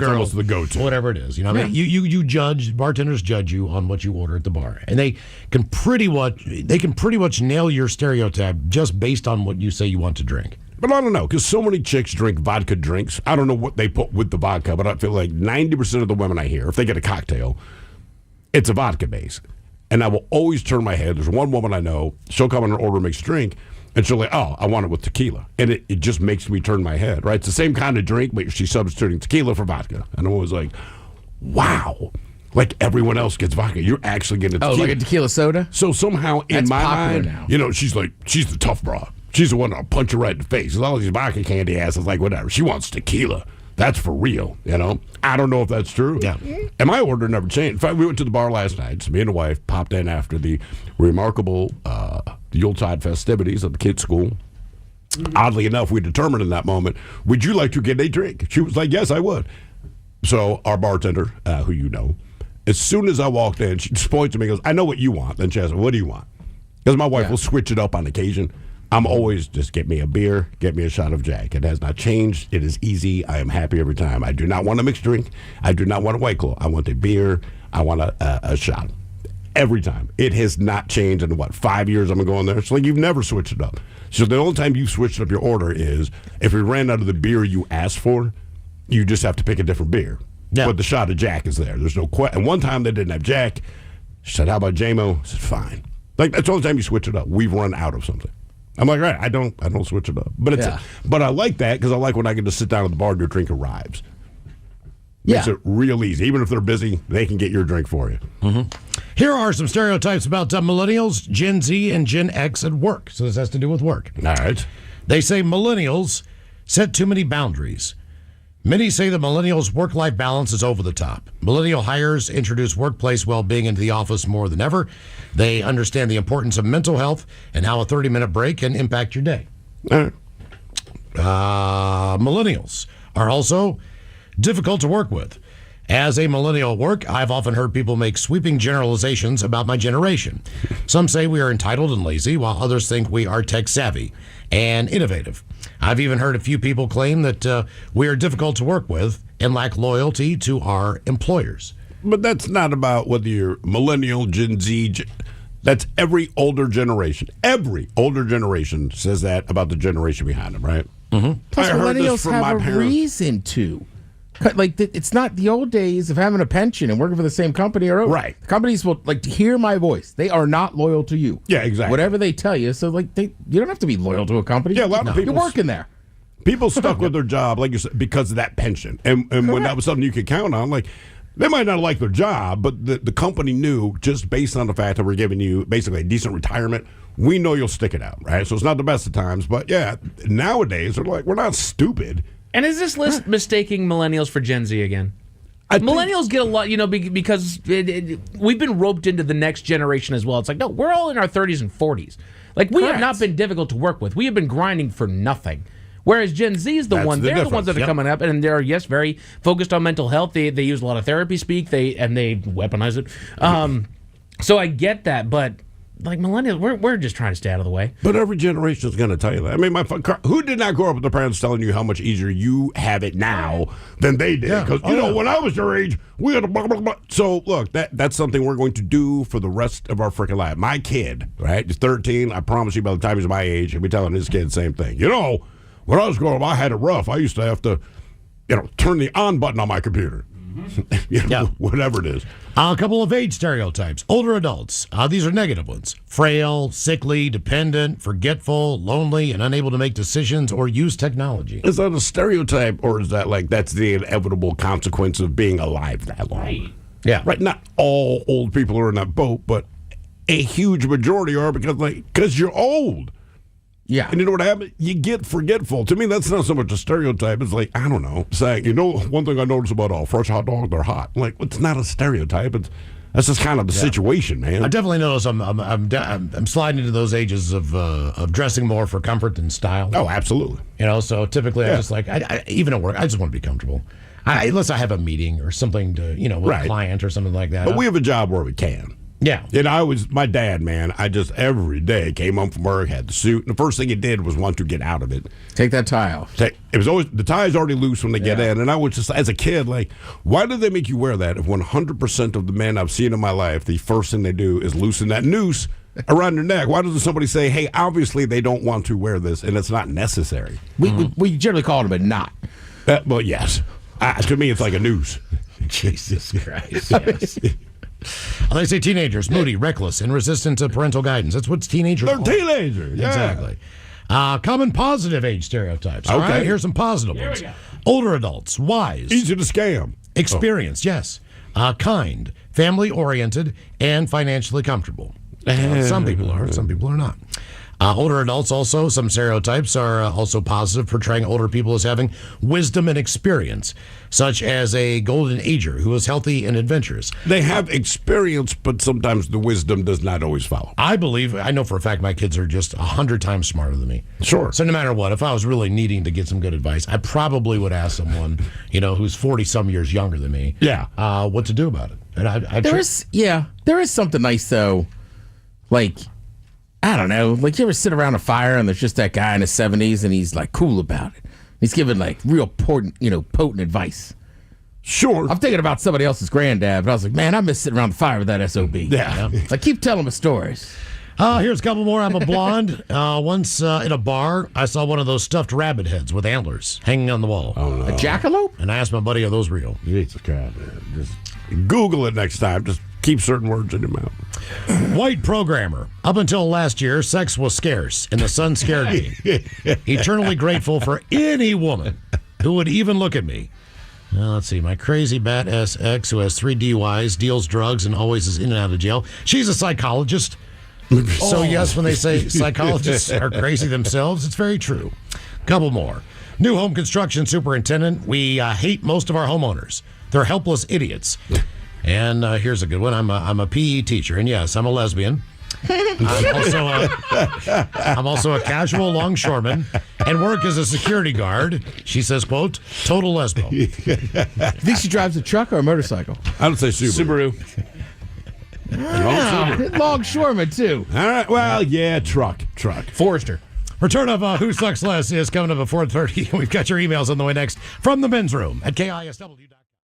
It's almost the go-to. Whatever it is. You know, I mean, you judge, bartenders judge you on what you order at the bar. And they can pretty much nail your stereotype just based on what you say you want to drink. But I don't know, because so many chicks drink vodka drinks. I don't know what they put with the vodka, but I feel like 90% of the women I hear, if they get a cocktail, it's a vodka base. And I will always turn my head. There's one woman I know, she'll come in and order, makes a drink, and she'll like, oh, I want it with tequila. And it just makes me turn my head, right? It's the same kind of drink, but she's substituting tequila for vodka. And I'm always like, wow. Like everyone else gets vodka. You're actually getting tequila. Oh, like a tequila soda? So somehow in That's my popular mind, now. you know, she's the tough broad. She's the one that'll punch you right in the face. As long as these vodka candy asses, like whatever. She wants tequila. That's for real, you know? I don't know if that's true. Yeah. And my order never changed. In fact, we went to the bar last night. So me and the wife popped in after the remarkable Yuletide festivities at the kids' school. Oddly enough, we determined in that moment, would you like to get a drink? She was like, yes, I would. So our bartender, who you know, as soon as I walked in, she just points at me and goes, I know what you want. Then she asked, what do you want? Because my wife will switch it up on occasion. I'm always just get me a beer, get me a shot of Jack. It has not changed. It is easy. I am happy every time. I do not want a mixed drink. I do not want a White Claw. I want a beer. I want a shot. Every time. It has not changed in, 5 years I've been going there? It's like you've never switched it up. So the only time you've switched up your order is if we ran out of the beer you asked for, you just have to pick a different beer. Yeah. But the shot of Jack is there. There's no question. And one time they didn't have Jack. She said, how about J-Mo? I said, fine. Like, that's the only time you switch it up. We've run out of something. I'm like, right, I don't switch it up. But but I like that because I like when I can just sit down at the bar and your drink arrives. Makes it real easy. Even if they're busy, they can get your drink for you. Mm-hmm. Here are some stereotypes about millennials, Gen Z, and Gen X at work. So this has to do with work. All right. They say millennials set too many boundaries. Many say the millennials' work-life balance is over the top. Millennial hires introduce workplace well-being into the office more than ever. They understand the importance of mental health and how a 30-minute break can impact your day. Millennials are also difficult to work with. As a millennial at work, I've often heard people make sweeping generalizations about my generation. Some say we are entitled and lazy, while others think we are tech-savvy and innovative. I've even heard a few people claim that we are difficult to work with and lack loyalty to our employers. But that's not about whether you're millennial, Gen Z. That's every older generation. Every older generation says that about the generation behind them, right? Mm-hmm. Plus, millennials have a reason to. Like, it's not the old days of having a pension and working for the same company or over. Right. Companies will, hear my voice. They are not loyal to you. Yeah, exactly. Whatever they tell you. So, you don't have to be loyal to a company. Yeah, a lot of people. You're working there. People stuck with their job, like you said, because of that pension. And when that was something you could count on, they might not like their job, but the company knew, just based on the fact that we're giving you basically a decent retirement, we know you'll stick it out, right? So it's not the best of times, but yeah, nowadays they're like, we're not stupid. And is this list mistaking millennials for Gen Z again? Millennials get a lot, because we've been roped into the next generation as well. It's like, no, we're all in our 30s and 40s. We have not been difficult to work with. We have been grinding for nothing. Whereas Gen Z is they're the ones that are coming up, and they're, very focused on mental health. They use a lot of therapy speak, and they weaponize it. So I get that, but millennials, we're just trying to stay out of the way. But every generation is going to tell you that. I mean, who did not grow up with their parents telling you how much easier you have it now than they did? Because, when I was your age, we had a blah, blah, blah. So, look, that's something we're going to do for the rest of our freaking life. My kid, right, he's 13. I promise you by the time he's my age, he'll be telling his kid the same thing. When I was growing up, I had it rough. I used to have to, turn the on button on my computer. Whatever it is. A couple of age stereotypes. Older adults. These are negative ones. Frail, sickly, dependent, forgetful, lonely, and unable to make decisions or use technology. Is that a stereotype, or is that that's the inevitable consequence of being alive that long? Right. Yeah. Right. Not all old people are in that boat, but a huge majority are because you're old. Yeah. And you know what happens? You get forgetful. To me, that's not so much a stereotype. It's I don't know, saying, one thing I notice about fresh hot dogs, they're hot. It's not a stereotype. That's just kind of the situation, man. I definitely notice I'm sliding into those ages of dressing more for comfort and style. Oh, absolutely. So typically I just even at work, I just want to be comfortable. Unless I have a meeting or something to, with a client or something like that. But we have a job where we can. Yeah. And my dad, man, I just every day came home from work, had the suit, and the first thing he did was want to get out of it. Take that tie off. It was always, the tie is already loose when they get in. And I was just, as a kid, like, why do they make you wear that if 100% of the men I've seen in my life, the first thing they do is loosen that noose around your neck? Why doesn't somebody say, hey, obviously they don't want to wear this and it's not necessary? We generally call it a knot. Well, yes. To me, it's like a noose. Jesus Christ. Yes. They say teenagers, moody, reckless, and resistant to parental guidance. That's what teenagers are. They're teenagers. Yeah. Exactly. Common positive age stereotypes. All right, here's some positive ones. Older adults, wise. Easy to scam. Experienced, yes. Kind, family-oriented, and financially comfortable. Some people are, some people are not. Older adults also, some stereotypes are also positive, portraying older people as having wisdom and experience, such as a golden ager who is healthy and adventurous. They have experience, but sometimes the wisdom does not always follow. I know for a fact my kids are just 100 times smarter than me. Sure. So no matter what, if I was really needing to get some good advice, I probably would ask someone, who's 40-some years younger than me, what to do about it. And there is something nice, though, like, I don't know. Like, you ever sit around a fire and there's just that guy in his 70s and he's like cool about it. He's giving like real potent advice. Sure. I'm thinking about somebody else's granddad, but I was like, man, I miss sitting around the fire with that SOB. Yeah. Like, keep telling me stories. Here's a couple more. I'm a blonde. Once in a bar, I saw one of those stuffed rabbit heads with antlers hanging on the wall. Oh, no. A jackalope? And I asked my buddy, are those real? Jesus God, man. Just Google it next time. Just keep certain words in your mouth. White programmer. Up until last year, sex was scarce, and the sun scared me. Eternally grateful for any woman who would even look at me. Now, let's see. My crazy bat SX, who has 3 DUIs, deals drugs, and always is in and out of jail. She's a psychologist. So, yes, when they say psychologists are crazy themselves, it's very true. Couple more. New home construction superintendent. We hate most of our homeowners. They're helpless idiots. And here's a good one. I'm a PE teacher, and yes, I'm a lesbian. I'm also a casual longshoreman and work as a security guard. She says, quote, total lesbo. You think she drives a truck or a motorcycle? I would say Subaru. Longshoreman, too. All right. Well, yeah, truck. Forrester. Return of Who Sucks Less is coming up at 4:30. We've got your emails on the way next from the men's room at KISW.com.